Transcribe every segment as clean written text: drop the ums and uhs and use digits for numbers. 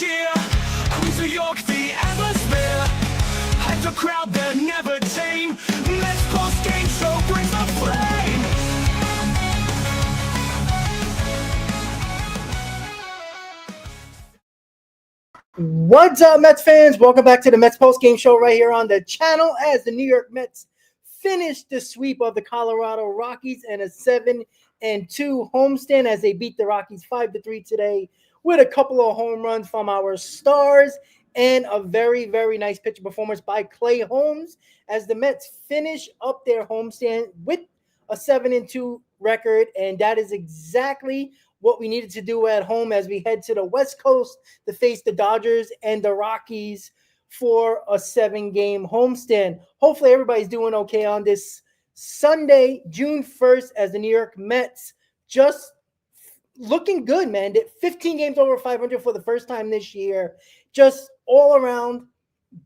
cheer. Queens of York, the atmosphere. Hype the crowd, they're never tame. Mets PostGame Show brings the flame. What's up, Mets fans? Welcome back to the Mets PostGame Show right here on the channel as the New York Mets finished the sweep of the Colorado Rockies and a 7-2 homestand as they beat the Rockies 5-3 today with a couple of home runs from our stars and a very, very nice pitcher performance by Clay Holmes as the Mets finish up their homestand with a 7-2 record, and that is exactly what we needed to do at home as we head to the West Coast to face the Dodgers and the Rockies for a 7-game homestand. Hopefully everybody's doing okay on this Sunday, June 1st, as the New York Mets just looking good, man. 15 games over 500 for the first time this year. Just all around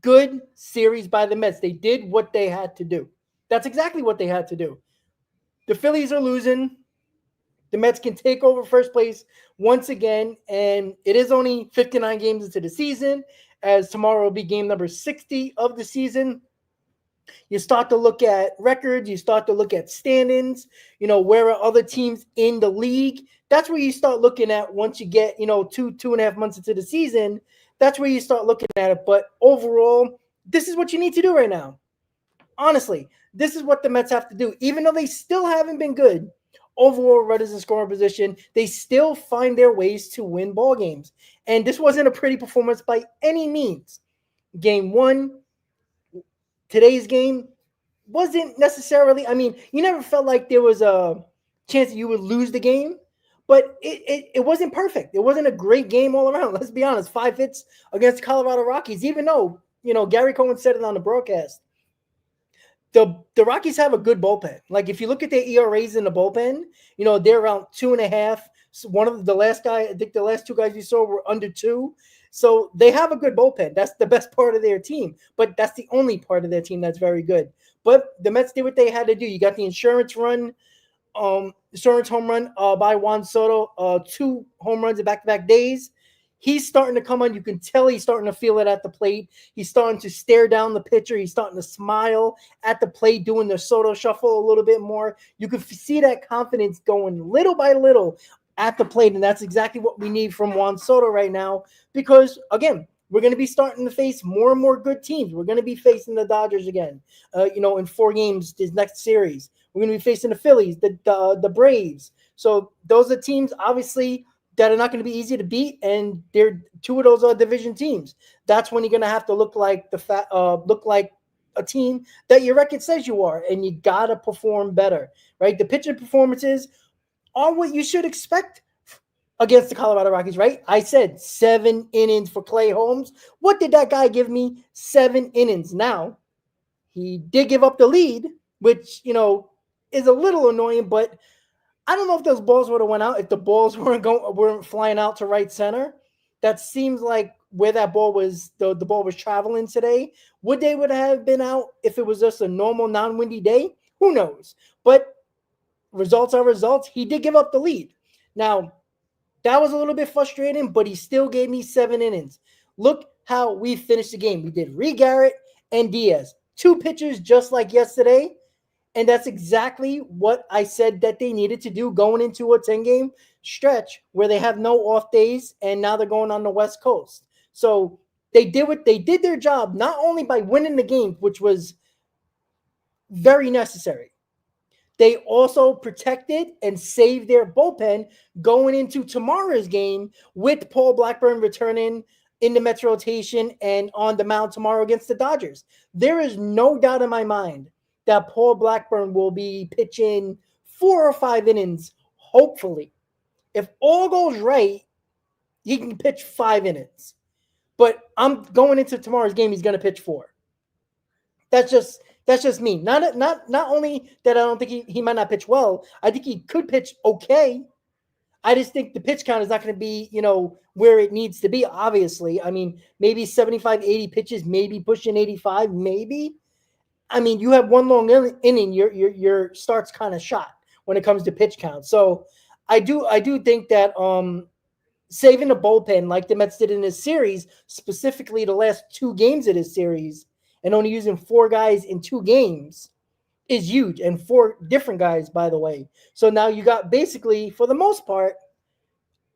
good series by the Mets. They did what they had to do. That's exactly what they had to do. The Phillies are losing. The Mets can take over first place once again, and it is only 59 games into the season, as tomorrow will be game number 60 of the season. You start to look at records, you start to look at standings, where are other teams in the league. That's where you start looking at once you get, 2.5 months into the season. That's where you start looking at it. But overall, this is what you need to do right now. Honestly, this is what the Mets have to do. Even though they still haven't been good, overall runners in scoring position, they still find their ways to win ball games. And this wasn't a pretty performance by any means. Game 1, today's game, wasn't necessarily, you never felt like there was a chance that you would lose the game, but it wasn't perfect. It wasn't a great game all around. Let's be honest, 5 hits against Colorado Rockies, even though, Gary Cohen said it on the broadcast. The Rockies have a good bullpen. Like, if you look at their ERAs in the bullpen, they're around 2.5. So one of the last guy, I think the last 2 guys you saw were under 2. So they have a good bullpen. That's the best part of their team. But that's the only part of their team that's very good. But the Mets did what they had to do. You got the insurance home run by Juan Soto, 2 home runs in back-to-back days. He's starting to come on. You can tell he's starting to feel it at the plate. He's starting to stare down the pitcher. He's starting to smile at the plate, doing the Soto shuffle a little bit more. You can see that confidence going little by little at the plate, and that's exactly what we need from Juan Soto right now because, again, we're going to be starting to face more and more good teams. We're going to be facing the Dodgers again, in 4 games this next series. We're going to be facing the Phillies, the Braves. So those are teams, obviously, that are not going to be easy to beat, and they're 2 of those are division teams. That's when you're going to have to look like a team that your record says you are, and you got to perform better, right? The pitching performances are what you should expect against the Colorado Rockies, right? I said 7 innings for Clay Holmes. What did that guy give me? 7 innings. Now, he did give up the lead, which, is a little annoying, but I don't know if those balls would have went out if the balls weren't flying out to right center. That seems like where that ball was, the ball was traveling today. Would have been out if it was just a normal non-windy day? Who knows? But results are results. He did give up the lead. Now, that was a little bit frustrating, but he still gave me 7 innings. Look how we finished the game. We did Reed Garrett and Diaz. 2 pitchers just like yesterday. And that's exactly what I said that they needed to do going into a 10-game stretch where they have no off days, and now they're going on the West Coast. So they did their job, not only by winning the game, which was very necessary. They also protected and saved their bullpen going into tomorrow's game with Paul Blackburn returning in the Mets rotation and on the mound tomorrow against the Dodgers. There is no doubt in my mind that Paul Blackburn will be pitching 4 or 5 innings, hopefully. If all goes right, he can pitch 5 innings. But I'm going into tomorrow's game, he's going to pitch 4. That's just me. Not only that I don't think he might not pitch well, I think he could pitch okay. I just think the pitch count is not going to be, where it needs to be, obviously. Maybe 75, 80 pitches, maybe pushing 85, maybe. You have one long inning, your start's kind of shot when it comes to pitch count. So I do think that saving the bullpen like the Mets did in this series, specifically the last 2 games of this series, and only using 4 guys in 2 games is huge. And 4 different guys, by the way. So now you got basically, for the most part,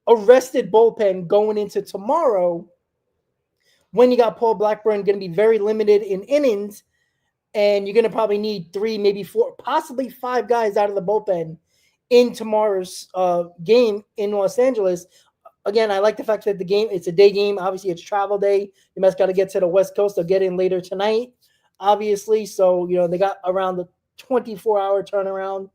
a rested bullpen going into tomorrow when you got Paul Blackburn going to be very limited in innings, and you're going to probably need 3, maybe 4, possibly 5 guys out of the bullpen in tomorrow's game in Los Angeles. Again, I like the fact that the game, it's a day game. Obviously, it's travel day. The Mets got to get to the West Coast. They'll get in later tonight, obviously. So, they got around the 24-hour turnaround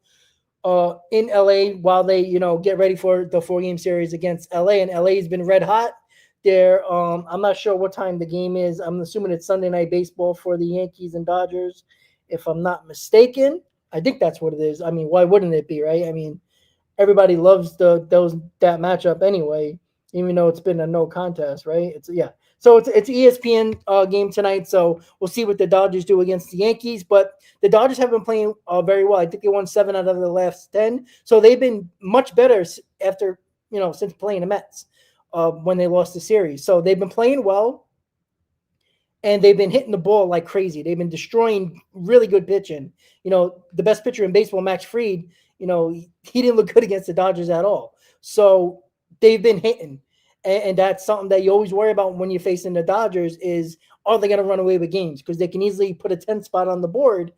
in LA while they, get ready for the 4-game series against LA. And LA has been red hot. I'm not sure what time the game is. I'm assuming it's Sunday Night Baseball for the Yankees and Dodgers, if I'm not mistaken. I think that's what it is. I mean, why wouldn't it be, right? I mean, everybody loves that matchup anyway, even though it's been a no contest, right? So it's ESPN game tonight. So we'll see what the Dodgers do against the Yankees. But the Dodgers have been playing very well. I think they won 7 out of the last 10. So they've been much better after since playing the Mets when they lost the series. So they've been playing well. And they've been hitting the ball like crazy. They've been destroying really good pitching. The best pitcher in baseball, Max Fried, he didn't look good against the Dodgers at all. So they've been hitting. And that's something that you always worry about when you're facing the Dodgers is, are they going to run away with games? Because they can easily put a 10 spot on the board,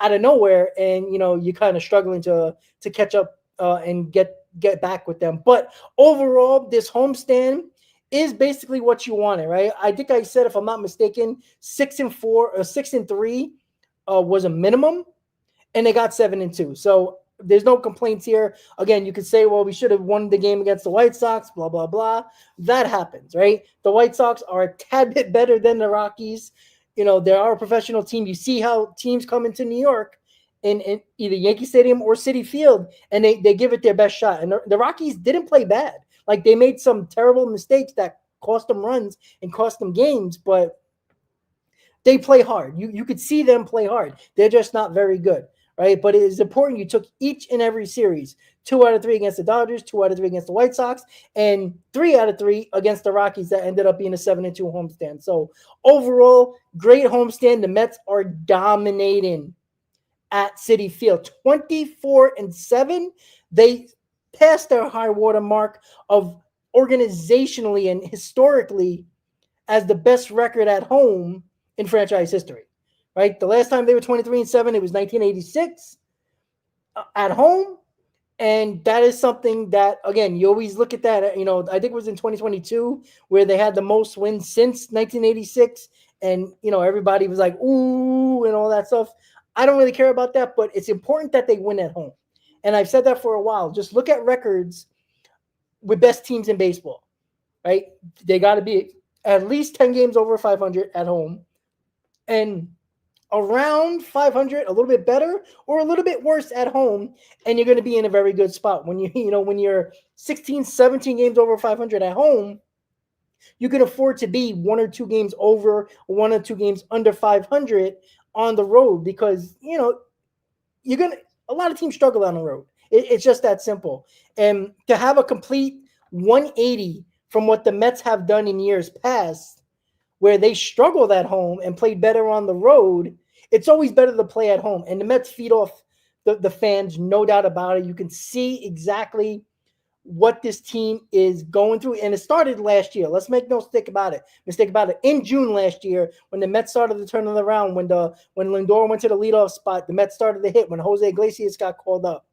out of nowhere. And, you're kind of struggling to catch up and get back with them. But overall, this homestand is basically what you wanted, right? I think I said, if I'm not mistaken, 6-4 or 6-3 was a minimum, and they got 7-2. So there's no complaints here. Again, you could say, well, we should have won the game against the White Sox, blah, blah, blah. That happens, right? The White Sox are a tad bit better than the Rockies. They are a professional team. You see how teams come into New York in either Yankee Stadium or Citi Field, and they give it their best shot. And the Rockies didn't play bad. Like, they made some terrible mistakes that cost them runs and cost them games, but they play hard. You could see them play hard. They're just not very good, right? But it is important you took each and every series, 2 out of 3 against the Dodgers, 2 out of 3 against the White Sox, and 3 out of 3 against the Rockies that ended up being a 7-2 homestand. So overall, great homestand. The Mets are dominating at Citi Field, 24-7. They passed their high water mark of organizationally and historically as the best record at home in franchise history, right? The last time they were 23-7, it was 1986 at home. And that is something that, again, you always look at that, I think it was in 2022 where they had the most wins since 1986. And, everybody was like, ooh, and all that stuff. I don't really care about that, but it's important that they win at home. And I've said that for a while. Just look at records with best teams in baseball, right? They got to be at least 10 games over 500 at home and around 500, a little bit better or a little bit worse at home, and you're going to be in a very good spot. When when you're 16, 17 games over 500 at home, you can afford to be 1 or 2 games over, 1 or 2 games under 500 on the road because, a lot of teams struggle on the road. It's just that simple. And to have a complete 180 from what the Mets have done in years past, where they struggled at home and played better on the road, it's always better to play at home. And the Mets feed off the fans, no doubt about it. You can see exactly what this team is going through. And it started last year. Let's make no mistake about it. In June last year, when the Mets started to turn it around, when Lindor went to the leadoff spot, the Mets started to hit, when Jose Iglesias got called up.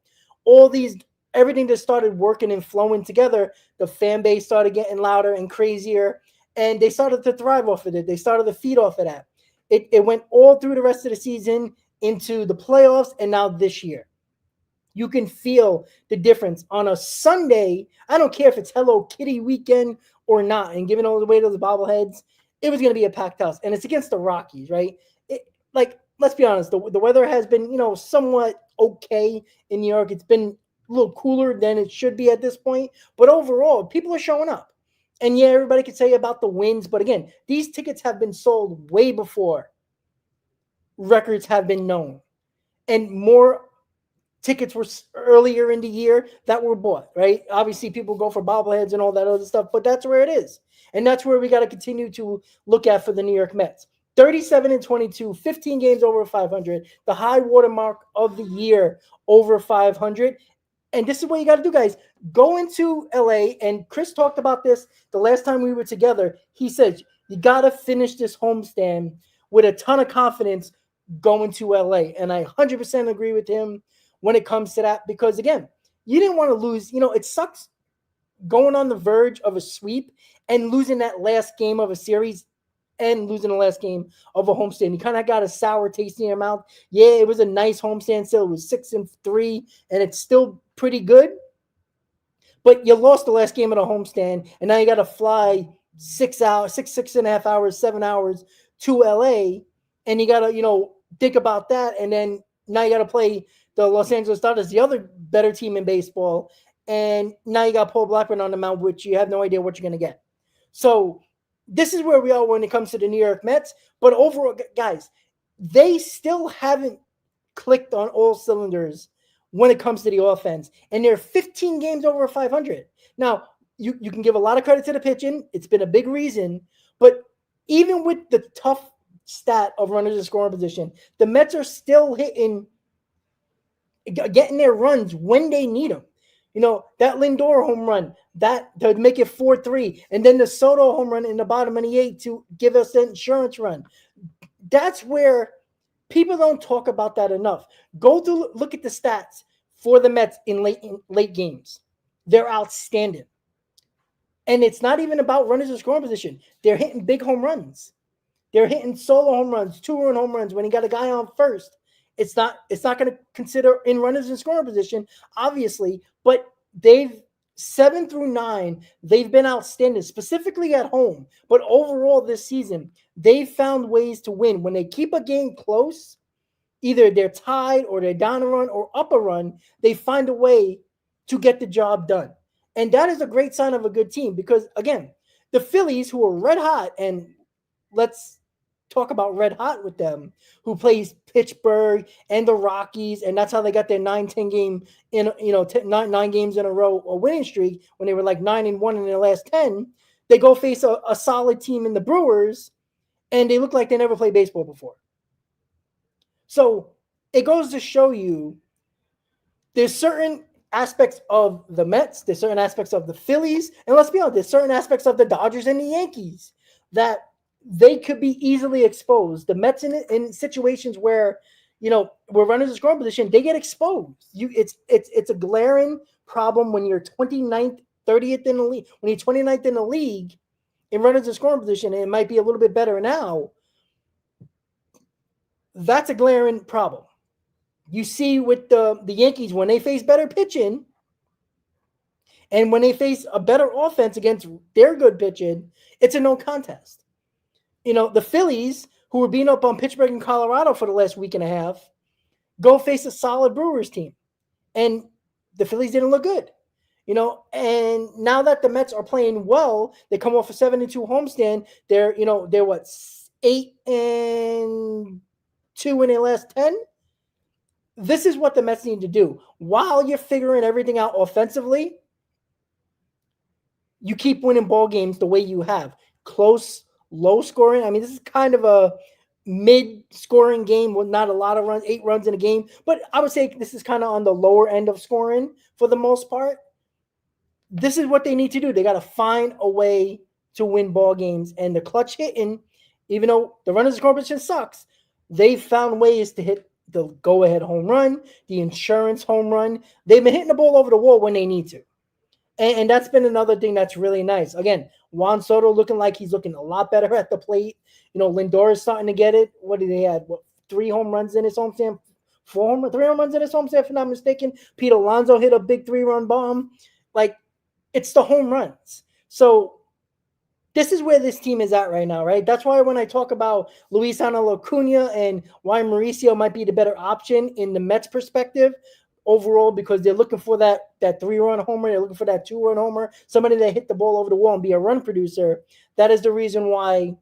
Everything just started working and flowing together. The fan base started getting louder and crazier, and they started to thrive off of it. They started to feed off of that. It went all through the rest of the season into the playoffs, and now this year. You can feel the difference on a Sunday. I don't care if it's Hello Kitty weekend or not. And giving all the way to the bobbleheads, it was going to be a packed house. And it's against the Rockies, right? Let's be honest. The weather has been, somewhat okay in New York. It's been a little cooler than it should be at this point. But overall, people are showing up. And yeah, everybody could say about the wins. But again, these tickets have been sold way before records have been known. And more tickets were earlier in the year that were bought, right? Obviously, people go for bobbleheads and all that other stuff, but that's where it is. And that's where we got to continue to look at for the New York Mets. 37-22, 15 games over 500, the high watermark of the year over 500. And this is what you got to do, guys. Go into LA, and Chris talked about this the last time we were together. He said, you got to finish this homestand with a ton of confidence going to LA. And I 100% agree with him when it comes to that, because, again, you didn't want to lose. It sucks going on the verge of a sweep and losing that last game of a series and losing the last game of a homestand. You kind of got a sour taste in your mouth. Yeah, it was a nice homestand still. It was 6-3, and it's still pretty good. But you lost the last game of the homestand, and now you got to fly 6 hours, 6.5 hours, 7 hours to LA, and you got to, think about that. And then now you got to play the Los Angeles Dodgers, the other better team in baseball. And now you got Paul Blackburn on the mound, which you have no idea what you're going to get. So this is where we are when it comes to the New York Mets. But overall, guys, they still haven't clicked on all cylinders when it comes to the offense. And they're 15 games over 500. Now, you can give a lot of credit to the pitching. It's been a big reason. But even with the tough stat of runners in scoring position, the Mets are still getting their runs when they need them. That Lindor home run, that to make it 4-3, and then the Soto home run in the bottom of the 8th to give us an insurance run. That's where people don't talk about that enough. Go to look at the stats for the Mets in late games. They're outstanding. And it's not even about runners in scoring position. They're hitting big home runs. They're hitting solo home runs, 2-run home runs when you got a guy on first. It's not going to consider in runners in scoring position, obviously, but they've 7 through 9, they've been outstanding, specifically at home. But overall this season, they've found ways to win. When they keep a game close, either they're tied or they're down a run or up a run, they find a way to get the job done. And that is a great sign of a good team because, again, the Phillies, who are red hot, and let's talk about red hot with them, who plays Pittsburgh and the Rockies, and that's how they got their 9-10 game in 9 games in a row a winning streak when they were like 9-1 in their last 10. They go face a solid team in the Brewers, and they look like they never played baseball before. So it goes to show you there's certain aspects of the Mets, there's certain aspects of the Phillies, and let's be honest, there's certain aspects of the Dodgers and the Yankees that they could be easily exposed. The Mets in situations where, where runners in scoring position, they get exposed. It's a glaring problem when you're 29th, 30th in the league. When you're 29th in the league in runners in scoring position, and it might be a little bit better now. That's a glaring problem. You see with the Yankees, when they face better pitching and when they face a better offense against their good pitching, it's a no contest. The Phillies, who were beating up on Pittsburgh and Colorado for the last week and a half, go face a solid Brewers team. And the Phillies didn't look good. And now that the Mets are playing well, they come off a 7-2 homestand. They're 8-2 in their last 10. This is what the Mets need to do. While you're figuring everything out offensively, you keep winning ball games the way you have. Close, low scoring. I mean, this is kind of a mid-scoring game with not a lot of runs, 8 runs in a game. But I would say this is kind of on the lower end of scoring for the most part. This is what they need to do. They got to find a way to win ball games. And the clutch hitting, even though the runners in scoring position sucks, they've found ways to hit the go-ahead home run, the insurance home run. They've been hitting the ball over the wall when they need to. And that's been another thing that's really nice. Again, Juan Soto looking like he's looking a lot better at the plate. Lindor is starting to get it. What did they have? 3 home runs in his homestand? 3 home runs in his homestand, if I'm not mistaken. Pete Alonso hit a big 3-run bomb. It's the home runs. So this is where this team is at right now, right? That's why when I talk about Luis Angel Acuna and why Mauricio might be the better option in the Mets perspective overall, because they're looking for that 3-run homer. They're looking for that 2-run homer, somebody that hit the ball over the wall and be a run producer. That is the reason why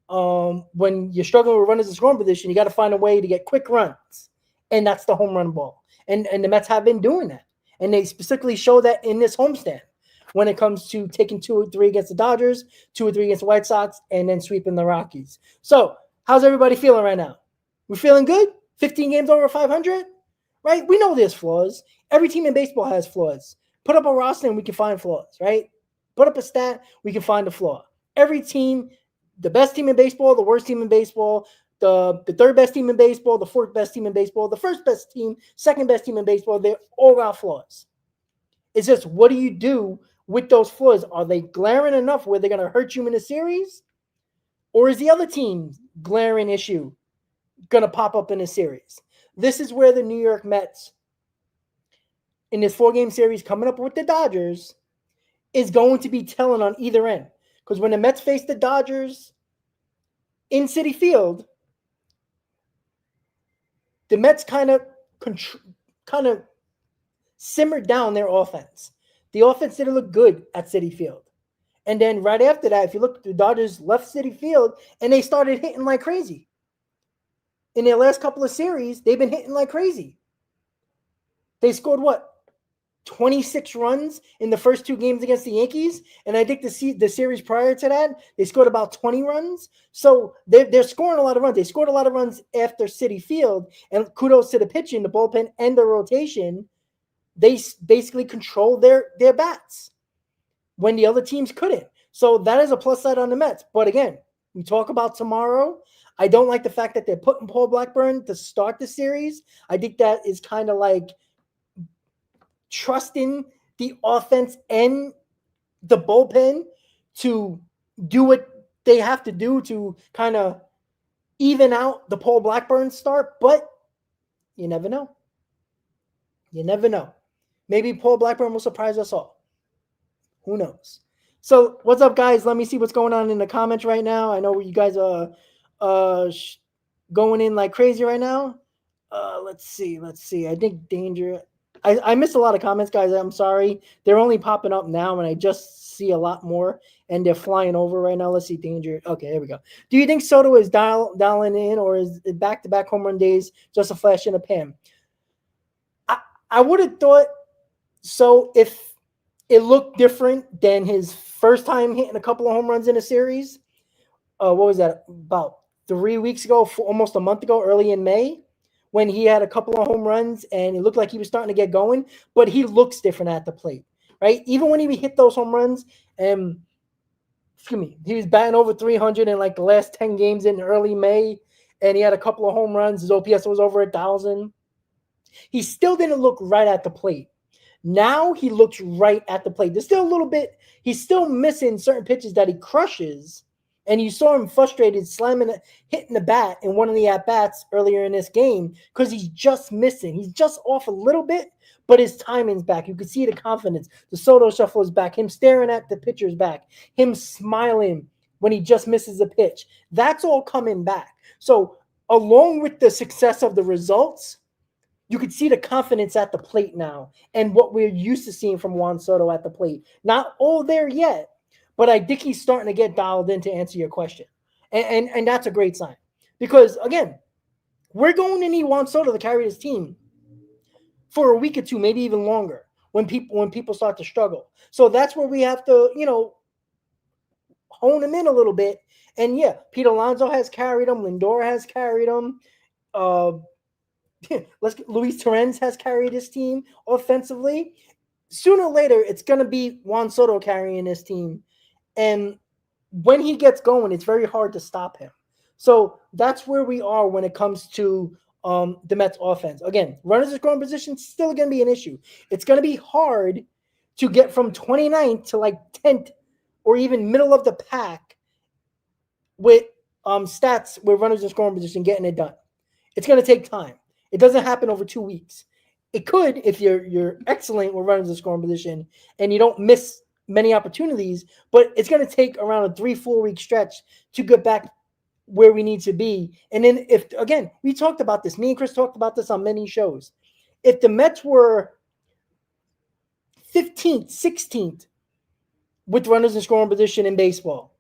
when you're struggling with runners in scoring position, you got to find a way to get quick runs, and that's the home run ball. And the Mets have been doing that. And they specifically show that in this homestand when it comes to taking 2 or 3 against the Dodgers, 2 or 3 against the White Sox, and then sweeping the Rockies. So how's everybody feeling right now? We feeling good? 15 games over 500? Right? We know there's flaws. Every team in baseball has flaws. Put up a roster and we can find flaws, right? Put up a stat, we can find a flaw. Every team, the best team in baseball, the worst team in baseball, the third best team in baseball, the fourth best team in baseball, the first best team, second best team in baseball, they all got flaws. It's just, what do you do with those flaws? Are they glaring enough where they're going to hurt you in a series? Or is the other team's glaring issue going to pop up in a series? This is where the New York Mets, in this 4-game series coming up with the Dodgers, is going to be telling on either end. Because when the Mets face the Dodgers in Citi Field, the Mets kind of simmered down their offense. The offense didn't look good at Citi Field. And then right after that, if you look, the Dodgers left Citi Field and they started hitting like crazy. In their last couple of series, they've been hitting like crazy. They scored what? 26 runs in the first 2 games against the Yankees. And I think the series prior to that, they scored about 20 runs. So they're scoring a lot of runs. They scored a lot of runs after Citi Field. And kudos to the pitching, the bullpen, and the rotation. They basically controlled their bats when the other teams couldn't. So that is a plus side on the Mets. But again, we talk about tomorrow. I don't like the fact that they're putting Paul Blackburn to start the series. I think that is kind of like trusting the offense and the bullpen to do what they have to do to kind of even out the Paul Blackburn start. But you never know. You never know. Maybe Paul Blackburn will surprise us all. Who knows? So what's up, guys? Let me see what's going on in the comments right now. I know you guys are going in like crazy right now. Let's see. I think Danger. I missed a lot of comments, guys. I'm sorry. They're only popping up now, and I just see a lot more, and they're flying over right now. Let's see. Danger. Okay, there we go. Do you think Soto is dialing in, or is it back-to-back home run days just a flash in the pan? I would have thought so if it looked different than his first time hitting a couple of home runs in a series. What was that? About 3 weeks ago, almost a month ago, early in May, when he had a couple of home runs and it looked like he was starting to get going. But he looks different at the plate, right? Even when he hit those home runs, he was batting over 300 in like the last 10 games in early May, and he had a couple of home runs. His OPS was over 1,000. He still didn't look right at the plate. Now he looks right at the plate. There's still a little bit. He's still missing certain pitches that he crushes. And you saw him frustrated, hitting the bat in one of the at-bats earlier in this game because he's just missing. He's just off a little bit, but his timing's back. You could see the confidence. The Soto shuffle is back. Him staring at the pitcher's back. Him smiling when he just misses a pitch. That's all coming back. So along with the success of the results, you could see the confidence at the plate now and what we're used to seeing from Juan Soto at the plate. Not all there yet, but I think he's starting to get dialed in to answer your question. And that's a great sign. Because, again, we're going to need Juan Soto to carry his team for a week or two, maybe even longer, when people start to struggle. So that's where we have to, hone him in a little bit. And, yeah, Pete Alonso has carried him. Lindor has carried him. Luis Torrens has carried his team offensively. Sooner or later, it's going to be Juan Soto carrying his team. And when he gets going, it's very hard to stop him. So that's where we are when it comes to the Mets offense. Again, runners in scoring position is still going to be an issue. It's going to be hard to get from 29th to like 10th or even middle of the pack with stats with runners in scoring position getting it done. It's going to take time. It doesn't happen over 2 weeks. It could if you're excellent with runners in scoring position and you don't miss many opportunities, but it's going to take around a 3-4 week stretch to get back where we need to be. And then we talked about this. Me and Chris talked about this on many shows. If the Mets were 15th, 16th with runners in scoring position in baseball,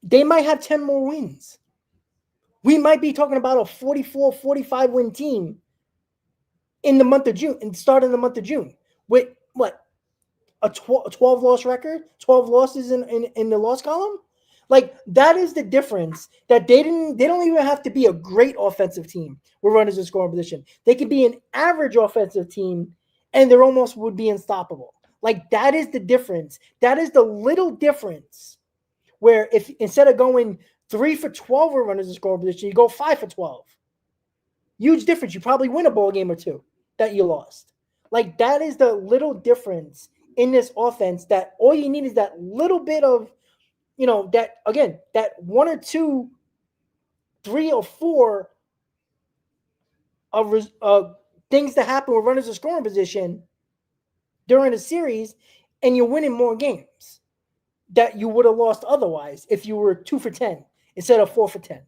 they might have 10 more wins. We might be talking about a 44, 45 win team in the month of June and start in the month of June with what a 12 loss record, 12 losses in the loss column. Like that is the difference that they don't even have to be a great offensive team with runners in scoring position. They could be an average offensive team and they're almost would be unstoppable. Like that is the difference. That is the little difference where if instead of going 3 for 12 with runners in scoring position, you go 5 for 12. Huge difference. You probably win a ball game or two that you lost. Like that is the little difference in this offense that all you need is that little bit of, that again, that 1 or 2, 3 or 4 of things that happen with runners in scoring position during a series, and you're winning more games that you would have lost otherwise if you were 2 for 10 instead of 4 for 10.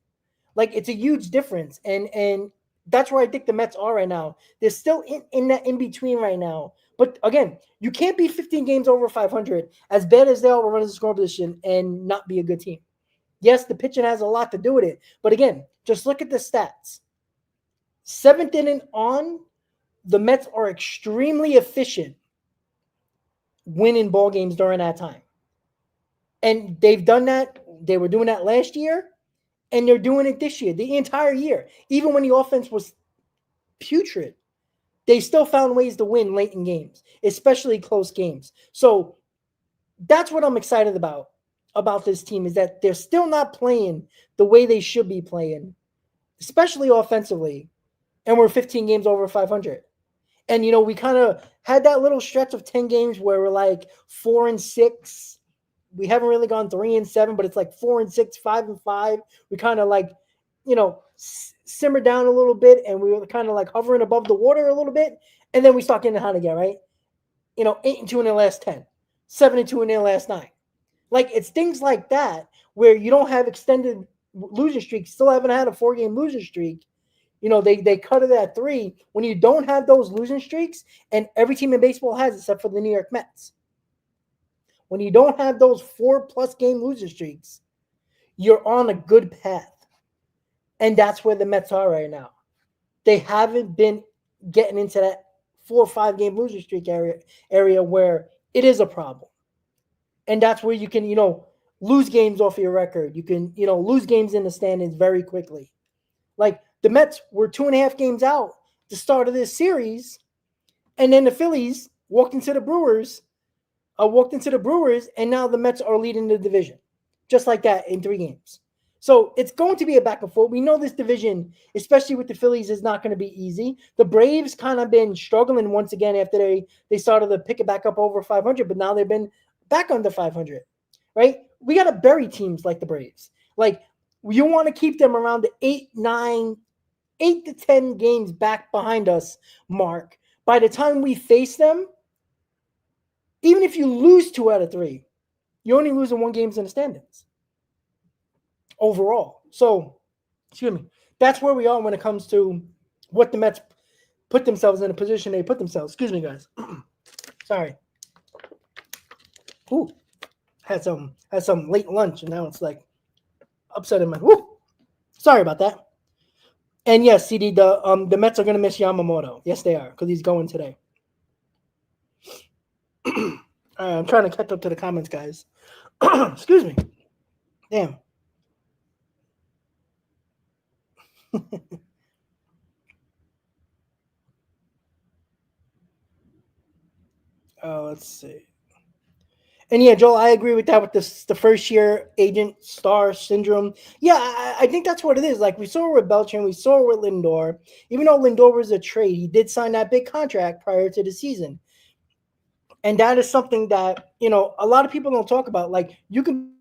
Like it's a huge difference, and that's where I think the Mets are right now. They're still in that in between right now. But again, you can't be 15 games over 500 as bad as they are with runners in scoring position and not be a good team. Yes, the pitching has a lot to do with it, but again, just look at the stats. 7th inning on, the Mets are extremely efficient winning ball games during that time. And they've done that. They were doing that last year, and they're doing it this year, the entire year. Even when the offense was putrid, they still found ways to win late in games, especially close games. So that's what I'm excited about this team is that they're still not playing the way they should be playing, especially offensively, and we're 15 games over 500. And, we kind of had that little stretch of 10 games where we're like 4-6. We haven't really gone 3-7, but it's like 4-6, 5-5. We kind of like, simmer down a little bit, and we were kind of like hovering above the water a little bit. And then we start getting hot again, right? 8-2 in their last 10, 7-2 in their last 9. Like it's things like that where you don't have extended losing streaks, still haven't had a 4-game losing streak. They cut it at 3. When you don't have those losing streaks, and every team in baseball has except for the New York Mets. When you don't have those 4+ game losing streaks, you're on a good path. And that's where the Mets are right now. They haven't been getting into that 4 or 5 game losing streak area where it is a problem. And that's where you can, lose games off your record. You can, lose games in the standings very quickly. Like the Mets were 2.5 games out the start of this series, and then the Phillies walked into the Brewers, and now the Mets are leading the division, just like that in 3 games. So it's going to be a back and forth. We know this division, especially with the Phillies, is not going to be easy. The Braves kind of been struggling once again after they started to pick it back up over 500, but now they've been back under 500, right? We got to bury teams like the Braves. Like you want to keep them around the 8 to 10 games back behind us mark. By the time we face them, even if you lose 2 out of 3, you're only losing 1 game in the standings overall. So, excuse me, that's where we are when it comes to what the Mets put themselves in a position they put themselves. Excuse me, guys. Sorry. Ooh, had some late lunch, and now it's like upsetting my. Woo, sorry about that. And yes, CD, the Mets are going to miss Yamamoto. Yes, they are, because he's going today. I'm trying to catch up to the comments, guys. Excuse me. Damn. Let's see. And yeah, Joel, I agree with that with the first year agent star syndrome. Yeah, I think that's what it is. Like we saw with Beltran, we saw with Lindor. Even though Lindor was a trade, he did sign that big contract prior to the season. And that is something that, a lot of people don't talk about. Like you can,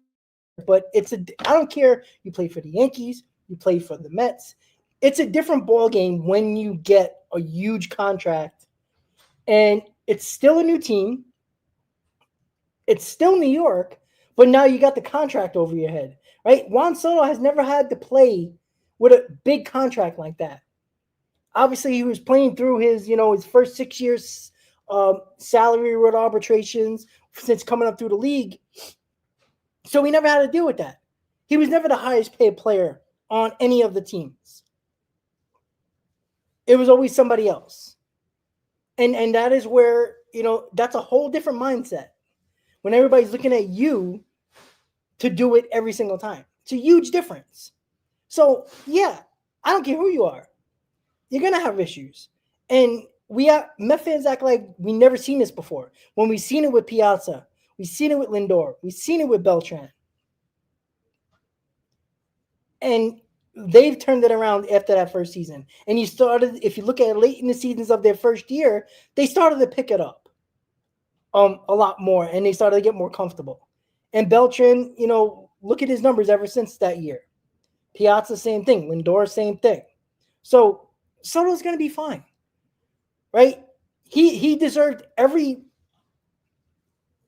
but I don't care. You play for the Yankees, you play for the Mets. It's a different ball game when you get a huge contract, and it's still a new team. It's still New York, but now you got the contract over your head, right? Juan Soto has never had to play with a big contract like that. Obviously, he was playing through his first 6 years salary with arbitrations since coming up through the league. So he never had to deal with that. He was never the highest paid player on any of the teams. It was always somebody else. And that is where, that's a whole different mindset. When everybody's looking at you to do it every single time. It's a huge difference. So, yeah, I don't care who you are. You're going to have issues. And Met fans act like we never seen this before. When we've seen it with Piazza, we've seen it with Lindor, we've seen it with Beltran. And they've turned it around after that first season. And if you look at it late in the seasons of their first year, they started to pick it up a lot more, and they started to get more comfortable. And Beltran, look at his numbers ever since that year. Piazza, same thing. Lindor, same thing. So Soto's going to be fine, right? He deserved every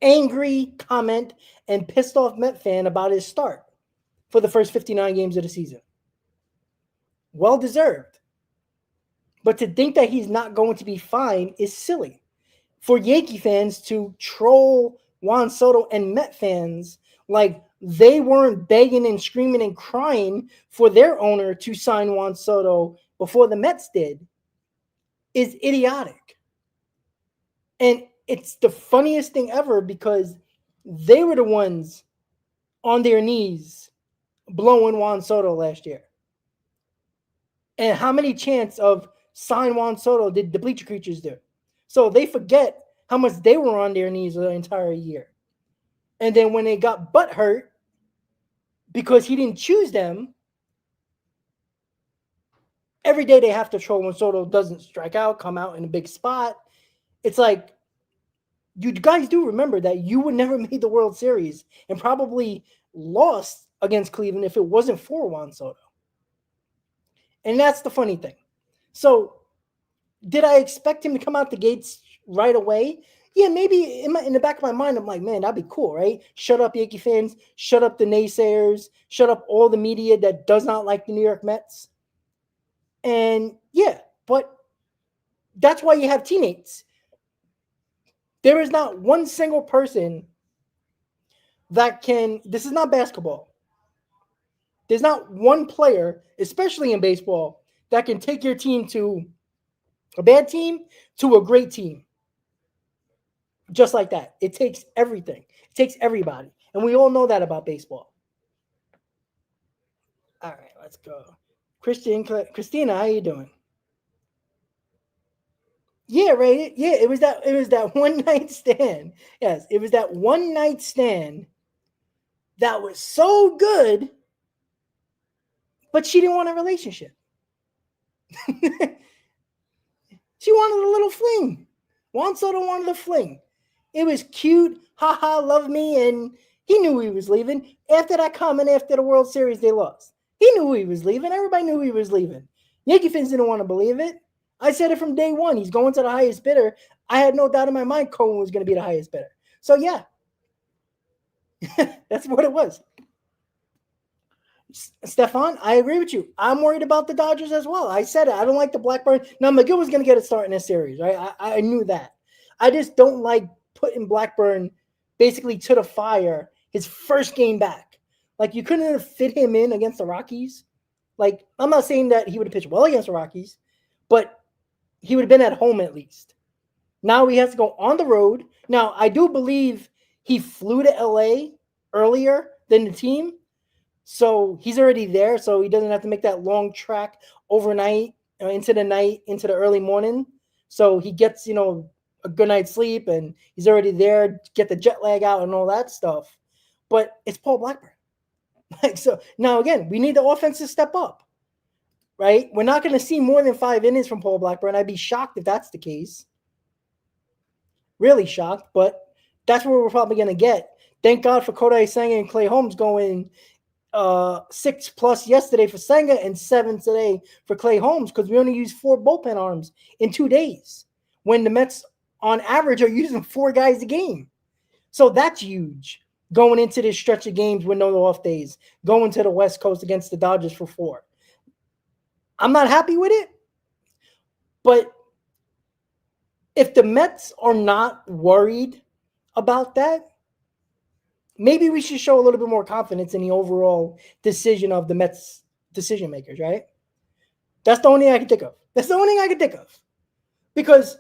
angry comment and pissed off Met fan about his start for the first 59 games of the season. Well deserved. But to think that he's not going to be fine is silly. For Yankee fans to troll Juan Soto and Met fans like they weren't begging and screaming and crying for their owner to sign Juan Soto before the Mets did is idiotic. And it's the funniest thing ever because they were the ones on their knees blowing Juan Soto last year. And how many chants of sign Juan Soto did the Bleacher Creatures do? So they forget how much they were on their knees the entire year. And then when they got butthurt because he didn't choose them, every day they have to troll when Soto doesn't strike out, come out in a big spot. It's like, you guys do remember that you would never made the World Series and probably lost against Cleveland if it wasn't for Juan Soto. And that's the funny thing. So did I expect him to come out the gates right away? Yeah, maybe in the back of my mind, I'm like, man, that'd be cool, right? Shut up, Yankee fans. Shut up the naysayers. Shut up all the media that does not like the New York Mets. And yeah, but that's why you have teammates. There is not one single person that can, this is not basketball. There's not one player, especially in baseball, that can take your team to a bad team to a great team. Just like that. It takes everything. It takes everybody. And we all know that about baseball. All right, let's go. Christina, how you doing? Yeah, right. Yeah, it was that one night stand. Yes, it was that one night stand that was so good, but she didn't want a relationship. She wanted a little fling. Juan Soto wanted a fling. It was cute. Haha, love me. And he knew he was leaving. After that comment, after the World Series, they lost. He knew he was leaving. Everybody knew he was leaving. Yankee fans didn't want to believe it. I said it from day one. He's going to the highest bidder. I had no doubt in my mind Cohen was going to be the highest bidder. So, yeah. That's what it was. Stefan, I agree with you. I'm worried about the Dodgers as well. I said it. I don't like the Blackburn. Now, McGill was going to get a start in this series, right? I knew that. I just don't like putting Blackburn basically to the fire his first game back. Like, you couldn't have fit him in against the Rockies. Like, I'm not saying that he would have pitched well against the Rockies, but he would have been at home at least. Now he has to go on the road. Now, I do believe he flew to LA earlier than the team. So he's already there, so he doesn't have to make that long trek overnight, into the night, into the early morning. So he gets, a good night's sleep, and he's already there, get the jet lag out and all that stuff. But it's Paul Blackburn. So now, again, we need the offense to step up, right? We're not going to see more than 5 innings from Paul Blackburn. I'd be shocked if that's the case. Really shocked, but that's what we're probably going to get. Thank God for Kodai Senga and Clay Holmes going 6+ yesterday for Senga and 7 today for Clay Holmes, because we only used 4 bullpen arms in 2 days when the Mets on average are using 4 guys a game. So that's huge going into this stretch of games with no off days, going to the West Coast against the Dodgers for 4. I'm not happy with it, but if the Mets are not worried about that, maybe we should show a little bit more confidence in the overall decision of the Mets decision makers, right? That's the only thing I can think of. Because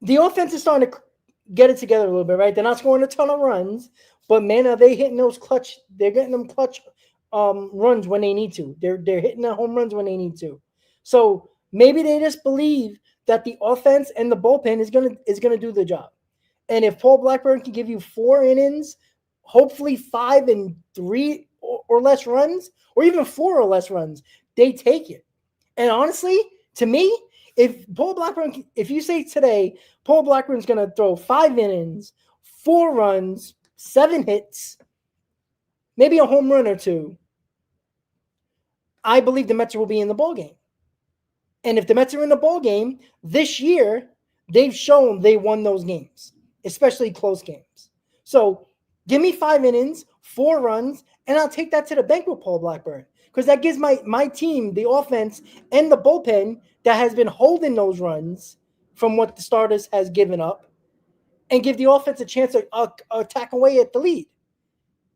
the offense is starting to get it together a little bit, right? They're not scoring a ton of runs, but man, are they hitting those clutch? They're getting them clutch runs when they need to. They're hitting the home runs when they need to. So maybe they just believe that the offense and the bullpen is gonna do the job. And if Paul Blackburn can give you 4 innings, hopefully 5 and 3 or less runs, or even 4 or less runs, they take it. And honestly, to me, if you say today, Paul Blackburn's going to throw 5 innings, 4 runs, 7 hits, maybe a home run or two, I believe the Mets will be in the ball game. And if the Mets are in the ball game this year, they've shown they won those games, especially close games. So give me 5 innings, 4 runs, and I'll take that to the bank with Paul Blackburn, because that gives my team, the offense and the bullpen that has been holding those runs from what the starters has given up, and give the offense a chance to attack away at the lead.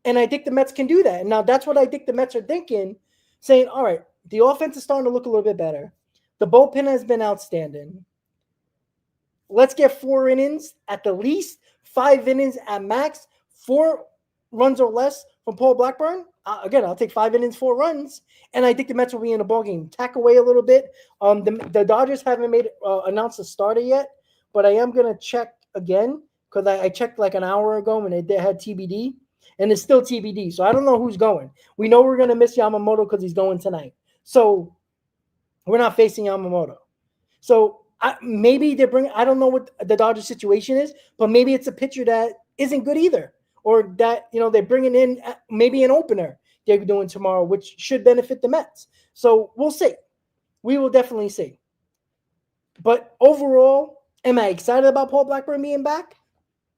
And I think the Mets can do that. And now that's what I think the Mets are thinking, saying, all right, the offense is starting to look a little bit better. The bullpen has been outstanding. Let's get 4 innings at the least, 5 innings at max, 4 runs or less from Paul Blackburn. Again, I'll take 5 innings, 4 runs, and I think the Mets will be in the ballgame. Tack away a little bit. The Dodgers haven't announced a starter yet, but I am going to check again, because I checked like an hour ago and they had TBD, and it's still TBD. So I don't know who's going. We know we're going to miss Yamamoto because he's going tonight. So we're not facing Yamamoto. So maybe they're bringing, I don't know what the Dodgers situation is, but maybe it's a pitcher that isn't good either. Or that, they're bringing in maybe an opener they're doing tomorrow, which should benefit the Mets. So we'll see. We will definitely see. But overall, am I excited about Paul Blackburn being back?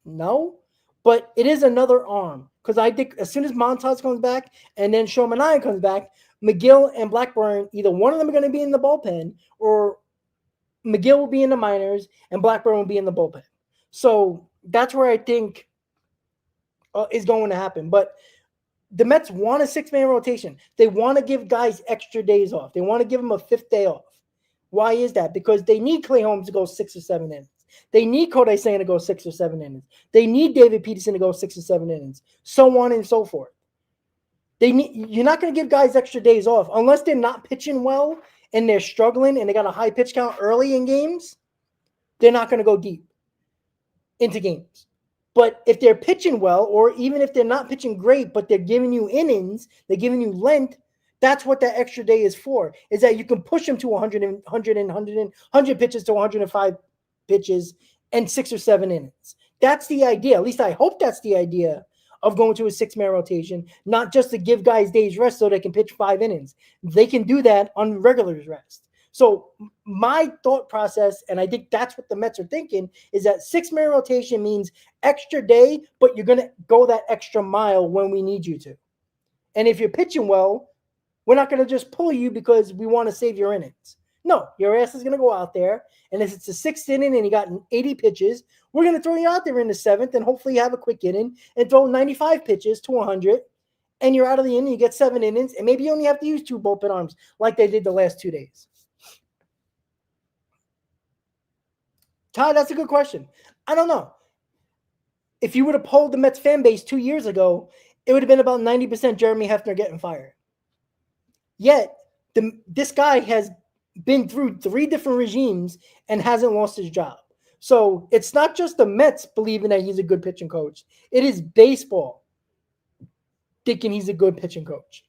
No. But it is another arm. Because I think as soon as Montas comes back and then Shomania comes back, McGill and Blackburn, either one of them are going to be in the bullpen, or McGill will be in the minors and Blackburn will be in the bullpen. So that's where I think is going to happen. But the Mets want a 6-man rotation. They want to give guys extra days off. They want to give them a 5th day off. Why is that? Because they need Clay Holmes to go 6 or 7 innings. They need Kodai Senga to go 6 or 7 innings. They need David Peterson to go 6 or 7 innings, so on and so forth. You're not going to give guys extra days off unless they're not pitching well and they're struggling and they got a high pitch count early in games. They're not going to go deep into games. But if they're pitching well, or even if they're not pitching great, but they're giving you innings, they're giving you length, that's what that extra day is for, is that you can push them to 100 pitches to 105 pitches and 6 or 7 innings. That's the idea. At least I hope that's the idea of going to a 6-man rotation, not just to give guys days rest so they can pitch 5 innings. They can do that on regular rest. So my thought process, and I think that's what the Mets are thinking, is that 6-man rotation means extra day, but you're going to go that extra mile when we need you to. And if you're pitching well, we're not going to just pull you because we want to save your innings. No, your ass is going to go out there, and if it's a 6th inning and you got 80 pitches, we're going to throw you out there in the 7th and hopefully you have a quick inning and throw 95 pitches to 100, and you're out of the inning, you get 7 innings, and maybe you only have to use 2 bullpen arms like they did the last 2 days. Todd, that's a good question. I don't know. If you would have polled the Mets fan base 2 years ago, it would have been about 90% Jeremy Hefner getting fired. Yet, this guy has been through 3 different regimes and hasn't lost his job. So it's not just the Mets believing that he's a good pitching coach. It is baseball thinking he's a good pitching coach.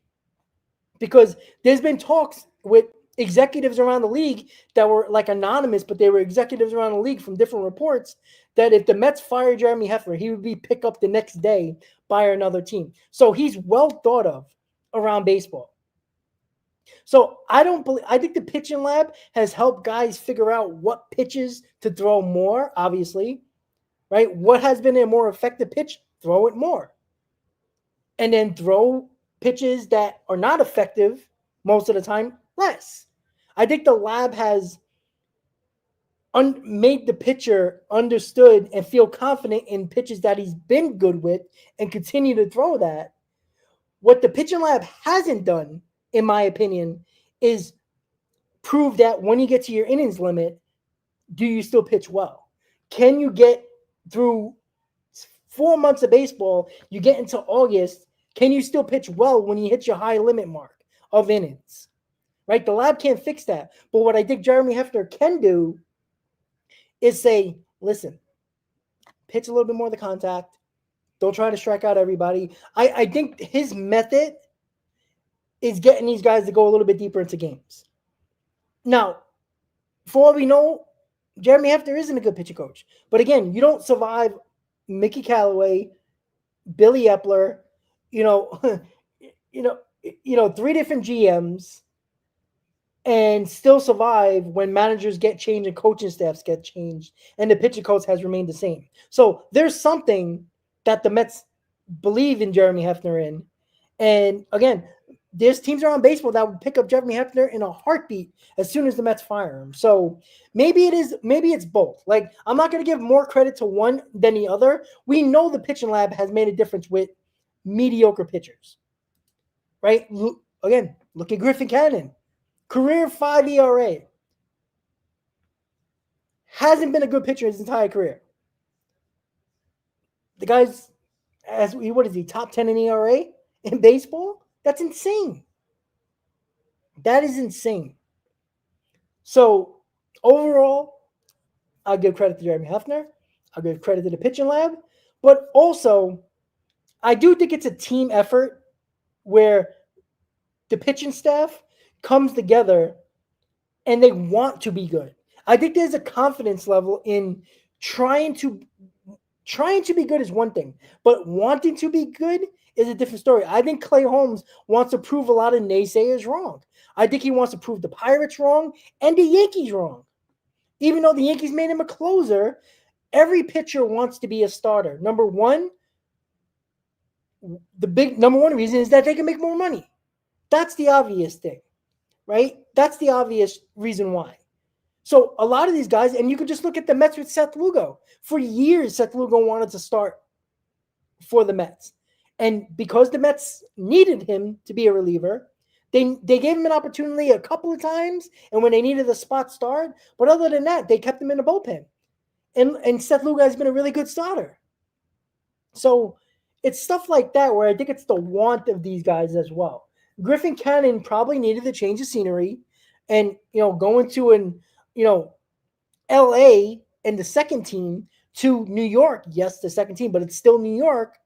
Because there's been talks with executives around the league that were like anonymous, but they were executives around the league from different reports, that if the Mets fired Jeremy Hefner, he would be picked up the next day by another team. So he's well thought of around baseball. So I think the pitching lab has helped guys figure out what pitches to throw more, obviously, right? What has been a more effective pitch, throw it more. And then throw pitches that are not effective most of the time less. I think the lab has made the pitcher understood and feel confident in pitches that he's been good with and continue to throw that. What the pitching lab hasn't done, in my opinion, is prove that when you get to your innings limit, do you still pitch well? can you get through 4 months of baseball? You get into August. Can you still pitch well when you hit your high limit mark of innings? Right? The lab can't fix that. But what I think Jeremy Hefner can do is say, listen, pitch a little bit more of the contact. Don't try to strike out everybody. I think his method is getting these guys to go a little bit deeper into games. Now, for all we know, Jeremy Hefner isn't a good pitching coach. But again, you don't survive Mickey Callaway, Billy Epler, you know, 3 different GMs, and still survive when managers get changed and coaching staffs get changed, and the pitching coach has remained the same. So there's something that the Mets believe in Jeremy Hefner in. And again, there's teams around baseball that would pick up Jeremy Hefner in a heartbeat as soon as the Mets fire him. So maybe it's both. Like, I'm not going to give more credit to one than the other. We know the pitching lab has made a difference with mediocre pitchers, right? Again, look at Griffin Cannon. Career 5 ERA. Hasn't been a good pitcher his entire career. The guy's, what is he, top 10 in ERA in baseball? That's insane. That is insane. So, overall, I'll give credit to Jeremy Hefner. I'll give credit to the pitching lab. But also, I do think it's a team effort where the pitching staff comes together and they want to be good. I think there's a confidence level in trying to be good is one thing, but wanting to be good is a different story. I think Clay Holmes wants to prove a lot of naysayers wrong. I think he wants to prove the Pirates wrong and the Yankees wrong. Even though the Yankees made him a closer, every pitcher wants to be a starter. Number one reason is that they can make more money. That's the obvious thing, right? That's the obvious reason why. So a lot of these guys, and you could just look at the Mets with Seth Lugo. For years, Seth Lugo wanted to start for the Mets. And because the Mets needed him to be a reliever, they gave him an opportunity a couple of times, and when they needed a spot start. But other than that, they kept him in the bullpen. And Seth Lugo has been a really good starter. So it's stuff like that where I think it's the want of these guys as well. Griffin Cannon probably needed to change the scenery, and going to LA and the second team to New York. Yes, the second team, but it's still New York.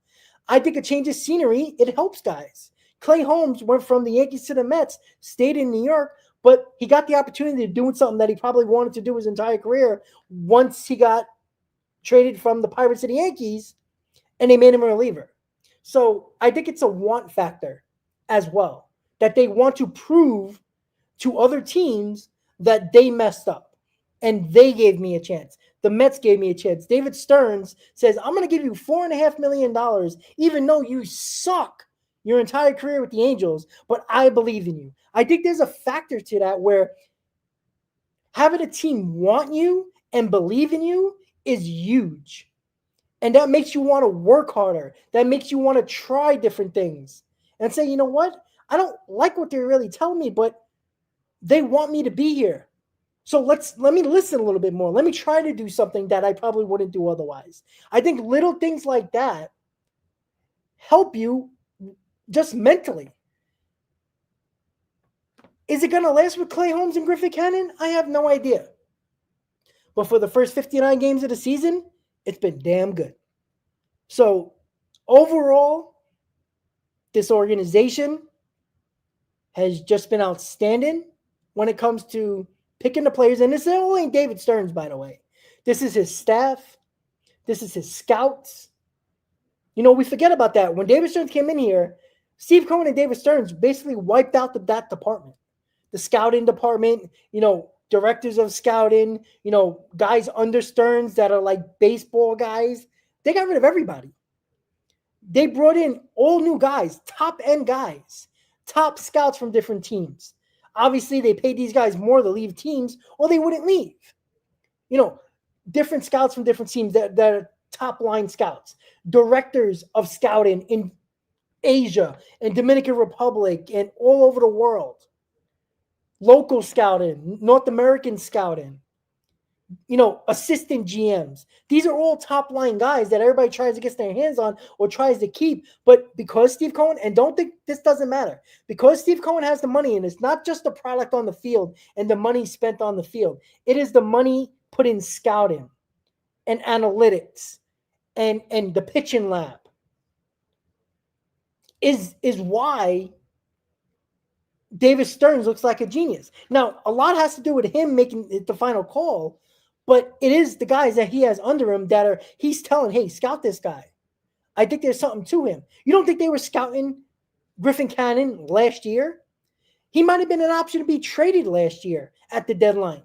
I think a change of scenery, it helps guys. Clay Holmes went from the Yankees to the Mets, stayed in New York, but he got the opportunity of doing something that he probably wanted to do his entire career once he got traded from the Pirates to the Yankees, and they made him a reliever. So I think it's a want factor as well, that they want to prove to other teams that they messed up and they gave me a chance. The Mets gave me a chance. David Stearns says, I'm going to give you $4.5 million, even though you suck your entire career with the Angels, but I believe in you. I think there's a factor to that where having a team want you and believe in you is huge. And that makes you want to work harder. That makes you want to try different things and say, you know what? I don't like what they're really telling me, but they want me to be here. So let me listen a little bit more. Let me try to do something that I probably wouldn't do otherwise. I think little things like that help you just mentally. Is it going to last with Clay Holmes and Griffin Cannon? I have no idea. But for the first 59 games of the season, it's been damn good. So overall, this organization has just been outstanding when it comes to picking the players. And this only ain't David Stearns, by the way. This is his staff. This is his scouts. We forget about that. When David Stearns came in here, Steve Cohen and David Stearns basically wiped out that department. The scouting department, directors of scouting, guys under Stearns that are like baseball guys. They got rid of everybody. They brought in all new guys, top-end guys, top scouts from different teams. Obviously, they paid these guys more to leave teams or they wouldn't leave. Different scouts from different teams that are top-line scouts, directors of scouting in Asia and Dominican Republic and all over the world. Local scouting, North American scouting. assistant GMs. These are all top line guys that everybody tries to get their hands on or tries to keep. But because Steve Cohen, and don't think this doesn't matter, because Steve Cohen has the money, and it's not just the product on the field and the money spent on the field. It is the money put in scouting and analytics and the pitching lab is why David Stearns looks like a genius. Now, a lot has to do with him making the final call, but it is the guys that he has under him that he's telling, hey, scout this guy. I think there's something to him. You don't think they were scouting Griffin Cannon last year? He might have been an option to be traded last year at the deadline.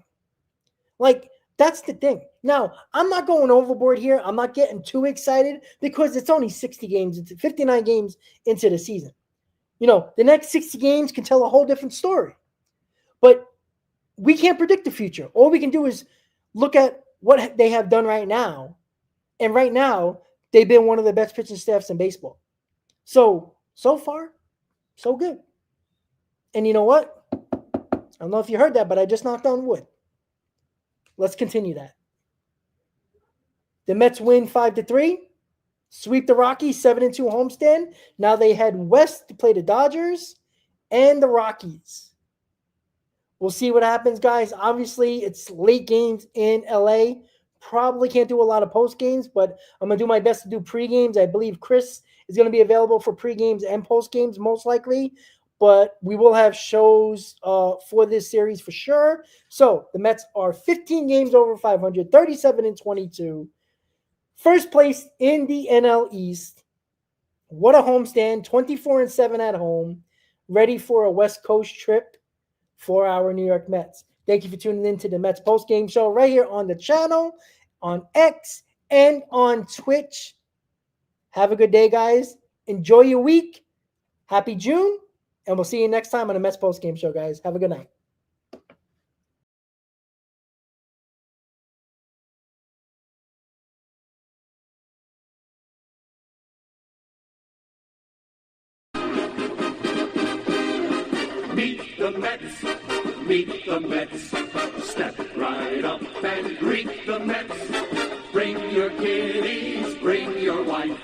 That's the thing. Now, I'm not going overboard here. I'm not getting too excited because it's only 59 games into the season. The next 60 games can tell a whole different story. But we can't predict the future. All we can do is look at what they have done right now. And right now, they've been one of the best pitching staffs in baseball. So far, so good. And you know what? I don't know if you heard that, but I just knocked on wood. Let's continue that. The Mets win 5-3. Sweep the Rockies 7-2 homestand. Now they head west to play the Dodgers and the Rockies. We'll see what happens, guys. Obviously, it's late games in LA. Probably can't do a lot of post games, but I'm going to do my best to do pre-games. I believe Chris is going to be available for pre-games and post games most likely, but we will have shows for this series for sure. So the Mets are 15 games over 500, 37-22. First place in the NL East. What a homestand, 24-7 at home. Ready for a West Coast trip for our New York Mets. Thank you for tuning in to the Mets post-game show right here on the channel, on X, and on Twitch. Have a good day, guys. Enjoy your week. Happy June. And we'll see you next time on the Mets post-game show, guys. Have a good night. Meet the Mets, meet the Mets. Step right up and greet the Mets. Bring your kiddies, bring your wife.